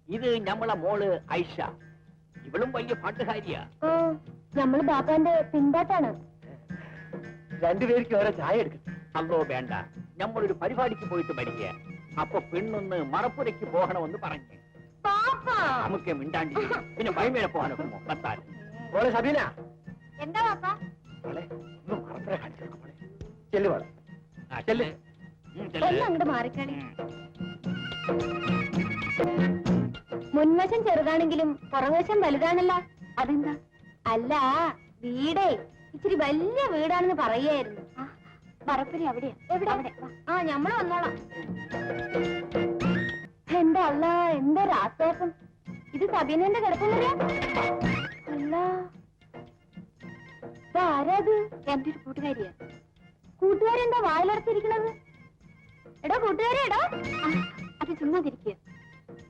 ഇത് നമ്മളെ മോള് ഐഷ. ഇവളും വലിയ പാട്ടുകാരിയാ. നമ്മള് ബാപ്പാന്റെ പിൻപാട്ടാണ്. രണ്ടുപേർക്ക് ഓരോ ചായ എടുക്കും. അല്ലോ വേണ്ട, നമ്മളൊരു പരിപാടിക്ക് പോയിട്ട് വരിക. അപ്പൊ പെണ്ണൊന്ന് മറപ്പുരയ്ക്ക് പോകണമെന്ന് പറഞ്ഞു. നമുക്ക് മിണ്ടാണ്ടി പിന്നെ വൈമേലെ പോകാനൊക്കുമോ? പത്താൽ മോളെ സബീന, എന്താ ബാപ്പാ? മോളെ ഒന്ന് മറപ്പുര കാണിച്ചേക്കും. മോളെ ചെല്ലു മോളെ. ചെല്ല്. അങ്ങോട്ട് മാറിക്കളി. മുൻവശം ചെറുതാണെങ്കിലും പുറകുവശം വലുതാണല്ലോ. അതെന്താ? അല്ല, വീടേ ഇച്ചിരി വലിയ വീടാണെന്ന് പറയായിരുന്നു. മറപ്പുരി അവിടെയാ. എവിടെ? ഞമ്മള് വന്നോളാം. എന്താ അല്ല, എന്താ രാസോസം? ഇത് സബീനന്റെ കിടപ്പുന്നറിയാ? അല്ല, ആരാത്? എന്റെ ഒരു കൂട്ടുകാരിയാ. കൂട്ടുകാരി എന്താ വായിലടച്ചിരിക്കണത്? എടോ കൂട്ടുകാരി, എടോ അത് ചുമ്മാതിരിക്കുക.